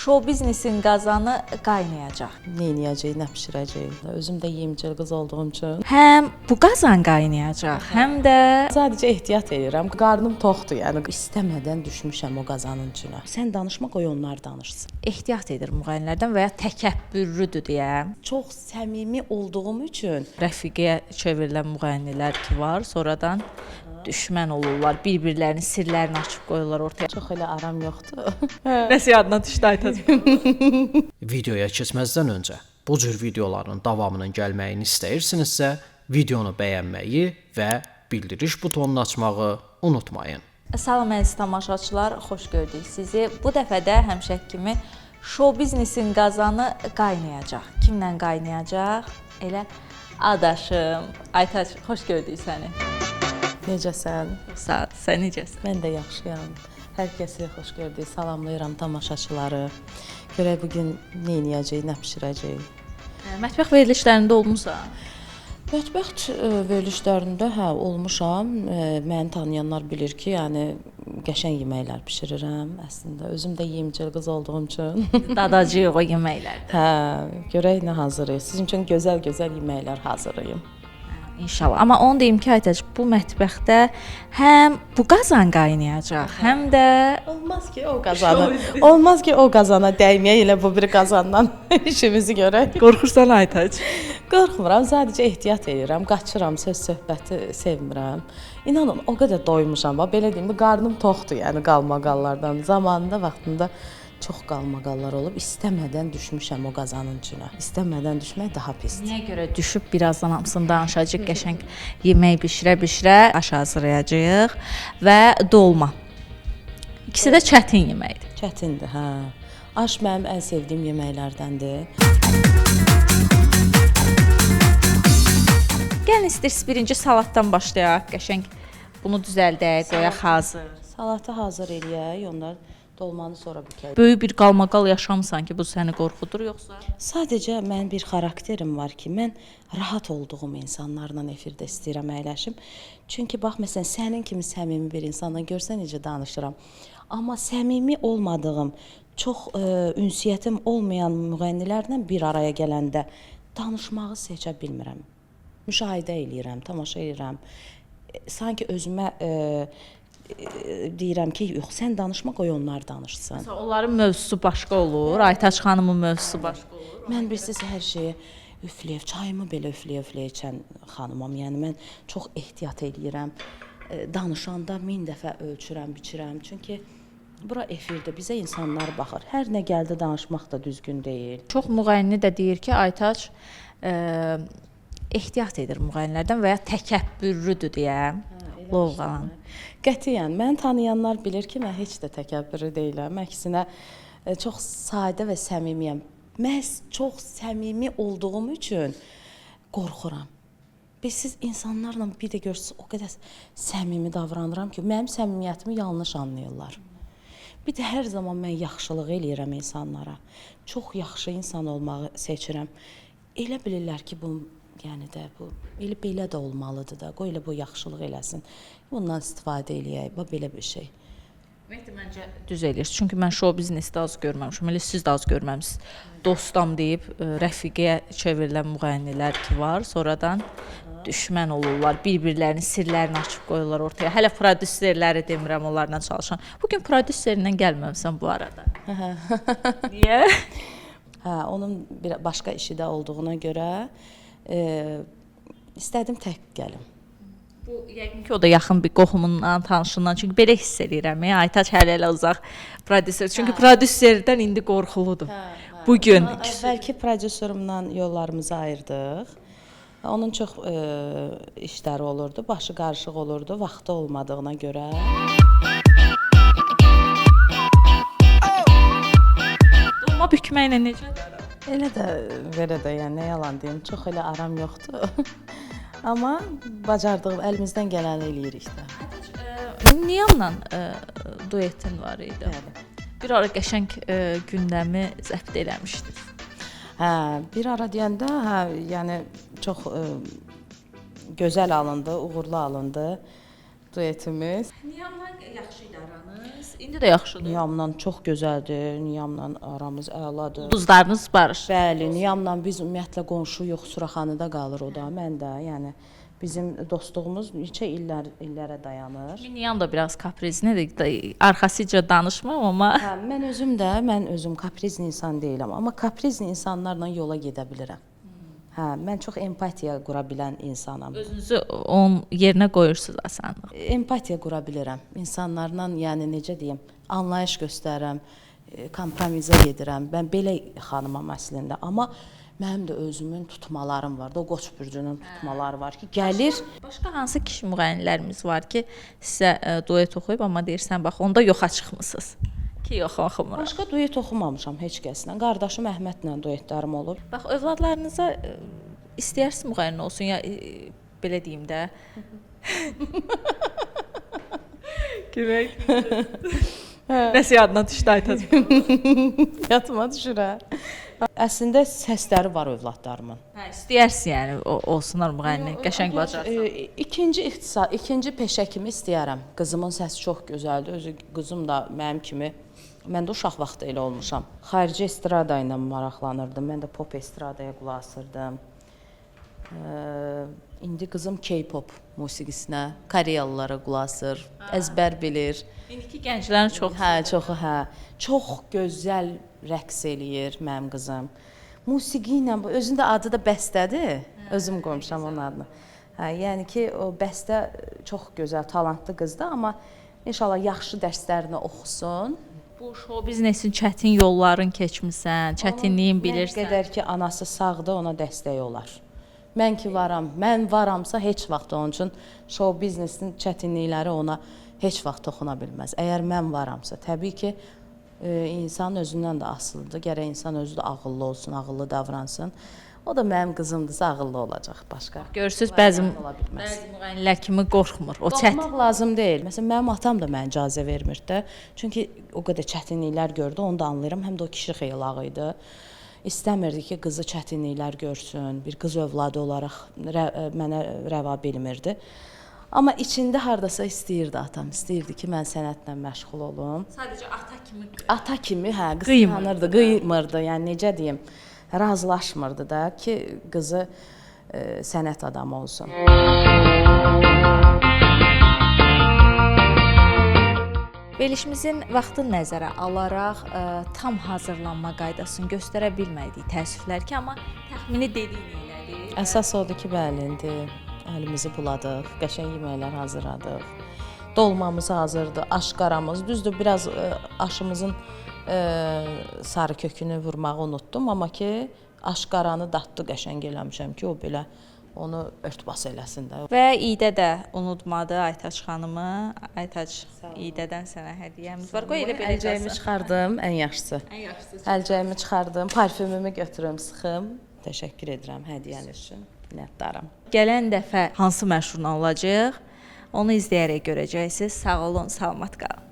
Şou biznesin qazanı qaynayacaq. Nə edəcək, nə bişirəcək. Özüm də yemcil qız olduğum üçün Həm bu qazan qaynayacaq, həm də sadəcə ehtiyat edirəm. Qarnım toxdur, yəni istəmədən düşmüşəm o qazanın içinə. Sən danışma, qoy onlar danışsın. ehtiyat edir müğənnilərdən və ya təkəbbürlüdür deyə. Çox səmimi olduğum üçün Rəfiqəyə çevrilən müğənnilər ki var, sonradan düşmən olurlar, bir-birlərinin sirlərini açıb qoyurlar ortaya. çox elə aram yoxdur. Nəsə yadına düşdü Aytac? Videoya keçməzdən öncə bu cür videoların davamının gəlməyini istəyirsinizsə, videonu bəyənməyi və bildiriş butonunu açmağı unutmayın. Salam əziz tamaşaçılar, xoş gördük sizi. Bu dəfə də həmişəki kimi şou biznesin qazanı qaynayacaq. Kimlə qaynayacaq? Elə adaşım. Aytac, xoş gördük səni. Necəsən? Sağ ol, sən necəsən? Mən də yaxşıyam. Hər kəsi xoş gördük. Salamlayıram tamaşaçıları. Görək bu gün nə edəcək, nə bişirəcək. Mətbəx verilişlərində olmusan? Mətbəx verilişlərində olmuşam. Məni tanıyanlar bilir ki, yəni qəşəng yeməklər bişirirəm. Əslində özüm də yemcil qız olduğum üçün. Dadacıyıq o yeməklərdə. Görək nə hazırlayır. Sizin üçün gözəl-gözəl yeməklər hazırlayım. İnşallah. Amma onu deyim ki, Aytac, bu mətbəxdə həm bu qazan qaynayacaq, həm də Olmaz ki, o qazana dəyməyək, elə bu bir qazandan işimizi görək. qorxursan Aytac. Qorxmuram, sadəcə ehtiyat edirəm, qaçıram, söz söhbəti sevmirəm. İnanın, o qədər doymuşam, belə deyim, qarnım toxdur, yəni qalmaqallardan. Zamanında, vaxtında çox qalmaqallar olub, istəmədən düşmüşəm o qazanın içinə. İstəmədən düşmək daha pisdir. Niyə görə düşüb birazdan hamısını danışacağıq, qəşəng yemək bişirə-bişirə aş hazırlayacağıq və dolma. İkisi də çətin yeməkdir. Çətindir, Aş mənim ən sevdiyim yeməklərdəndir. Gəlin istəyirsiniz birinci salatdan başlayaq. Qəşəng bunu düzəldək, qoyaq hazır. Salatı hazır eləyək, onlar dolmanı sonra bükək. Böyük bir qalmaqal yaşamısan ki, bu səni qorxudur yoxsa? Sadəcə mənim bir xarakterim var ki, mən rahat olduğum insanlarla efirdə istəyirəm əyləşim. Çünki bax məsələn sənin kimi səmimi bir insanla görsən necə danışıram. Amma səmimi olmadığım, çox ünsiyyətim olmayan müğənnilərlə bir araya gələndə danışmağı seçə bilmirəm. Müşahidə eləyirəm, tamaşa eləyirəm. Sanki özümə deyirəm ki, yox, sən danışma, qoy onlar danışsın. Məsələn, onların mövzusu başqa olur, Aytac xanımın mövzusu başqa olur. Mən bilirsiz hər şeyi üfləyib, çayımı belə üfləyə-üfləyə içən xanımam. Yəni mən çox ehtiyat eləyirəm. Danışanda min dəfə ölçürəm, biçirəm. Çünki bura efirdə bizə insanlar baxır. Hər nə gəldi danışmaq da düzgün deyil. Çox müğənni də deyir ki, Aytac ehtiyat edir müğənnilərdən və ya təkəbbürlüdür deyə. Lovğalan. Qətiyyən, məni tanıyanlar bilir ki, mən heç də təkəbbürlü deyiləm. Əksinə çox sadə və səmimiyəm. Məhz çox səmimi olduğum üçün qorxuram. Siz insanlarla bir də görürsünüz, o qədər səmimi davranıram ki, mənim səmimiyyətimi yanlış anlayırlar. Bir də hər zaman mən yaxşılıq eləyirəm insanlara. Çox yaxşı insan olmağı seçirəm. Elə bilirlər ki, bu yəni də bu elə belə də olmalıdır da. Qoy elə bu yaxşılıq eləsin. Bundan istifadə eləyək. Bu belə bir şey. Məncə düz eləyir. Çünki mən şou biznesdə az görməmişəm. Elə siz də az görməmisiniz. Dostam deyib rəfiqəyə çevrilən müğənnilər ki var, sonradan düşmən olurlar, bir-birlərinin sirlərini açıb qoyurlar ortaya. Hələ prodüserləri demirəm, onlarla çalışan. Bu gün prodüserindən gəlməmisən bu arada. Niyə? Onun bir başqa işi də olduğuna görə istədim tək gəlim. Bu yəqin ki, o da yaxın bir qohumundan, tanışından. Çünki belə hiss edirəm. Aytac hələ uzaq prodüser. Çünki prodüserdən indi qorxuludur. Bu gün Əvvəlki prodüserimlə yollarımızı ayırdıq. Onun çox işləri olurdu, başı qarışıq olurdu, vaxtı olmadığına görə. dolma bükməklə necədir? Elə də, belə də, yəni nə yalan deyim, çox elə aram yoxdur. Amma bacardığım, əlimizdən gələni eləyirik də. Niyamla duetin var idi. Bəli. Bir ara qəşəng gündəmi zəbt eləmişdiniz. Bir ara deyəndə, yəni çox gözəl alındı, uğurlu alındı. duetimiz. Niyamla yaxşı idi aranız. İndi də yaxşıdır. Niyamla çox gözəldir. Niyamla aramız əladır. Ulduzlarınız barışdı. Bəli, Niyamla biz ümumiyyətlə qonşuyuq, Suraxanıda qalır o da, mən də. Yəni bizim dostluğumuz neçə illərə dayanır. Niyam da biraz kaprizlidir. Arxasıca danışmam amma Hə, mən özüm kaprizli insan deyiləm, amma kaprizli insanlarla yola gedə bilirəm. Hə, mən çox empatiya qura bilən insanam. özünüzü onun yerinə qoyursunuz asanlıq. Empatiya qura bilirəm. İnsanlarla, yəni necə deyim, anlayış göstərirəm, kompromisə gedirəm. Mən belə xanımam əslində, amma mənim də özümün tutmalarım var da, o Qoç bürcünün tutmaları var ki, gəlir. Başqa hansı kişi müğənnilərimiz var ki, sizə duet oxuyub amma deyirsən bax onda yoxa çıxmısınız. Ki yox oxumuram. Başqa duet oxumamışam heç kəslə. Qardaşım Əhmədlə duetlərim olub. Bax övladlarınıza istəyirsiniz müğənni olsun ya belə deyim də. Görək. Nəsə yadına düşdü aytacağım. Yatıma düşürə. Əslində səsləri var övladlarımın. Hə, istəyirsən yəni olsunlar müğənni, qəşəng bacarsan. İkinci peşə kimi istəyərəm. Qızımın səsi çox gözəldir. Özü qızım da mənim kimi. Mən də uşaq vaxtı elə olmuşam. Xarici estrada ilə maraqlanırdım. Mən də pop estradaya qulaq asırdım. İndi qızım K-pop musiqisinə, Koreyalılara qulaq asır, əzbər bilir. İndiki gənclərin çoxu Çox gözəl rəqs eləyir mənim qızım. Musiqi ilə, özündə adı da bəstədir. Özüm qoymuşam onun adını. Hə, yəni ki, o bəstə çox gözəl, talantlı qızdır, amma inşallah yaxşı dərslərini oxusun. Bu şou biznesin çətin yollarını keçmisən, çətinliyin bilirsən. Nə qədər ki, anası sağdır, ona dəstək olar. Mən ki varam, mən varamsa heç vaxt onun üçün şou biznesin çətinlikləri ona heç vaxt toxuna bilməz. Əgər mən varamsa, təbii ki, insan özündən də asılıdır. Gərək insan özü də ağıllı olsun, ağıllı davransın. O da mənim qızımdırsa ağıllı olacaq başqa. Görürsüz, bəzi müğənnilər kimi qorxmur. O çətin. Qorxmaq lazım deyil. Məsələn, mənim atam da mənə icazə vermir də. Çünki o qədər çətinliklər gördü, onu da anlayıram. Həm də o kişi xeylağı idi. İstəmirdi ki, qızı çətinliklər görsün. Bir qız övladı olaraq mənə rəva bilmirdi. Amma içində hardasa istəyirdi atam. İstəyirdi ki, mən sənətlə məşğul olum. Sadəcə ata kimi. Ata kimi, hə, qısqanırdı, qıymırdı. Yəni necə deyim, razılaşmırdı da ki, qızı sənət adamı olsun. Verilişimizin vaxtını nəzərə alaraq tam hazırlanma qaydasını göstərə bilmədik təəssüflər ki, amma təxmini dediyin elədir. Əsas odur ki, bəli, indi əlimizi buladıq, qəşəng yeməklər hazırladıq. Dolmamız hazırdır, aşqaramız. Düzdür, biraz aşımızın sarı kökünü vurmağı unutdum, amma ki, aşqaranı dadlı qəşəng eləmişəm ki, o belə onu örtbas eləsin də. Və İdə də unutmadı Aytaç xanımı. Aytaç, İdədən sənə hədiyyəmiz var. Qoy elə belə Əlcəyimi çıxardım, ən yaxşısı. Əlcəyimi çıxardım, parfümümü götürüm, sıxım. Təşəkkür edirəm hədiyyəniz üçün. Minnətdaram. Gələn dəfə hansı məşhurla olacaq? Onu izləyərək görəcəksiniz. Sağ olun, salamat qalın.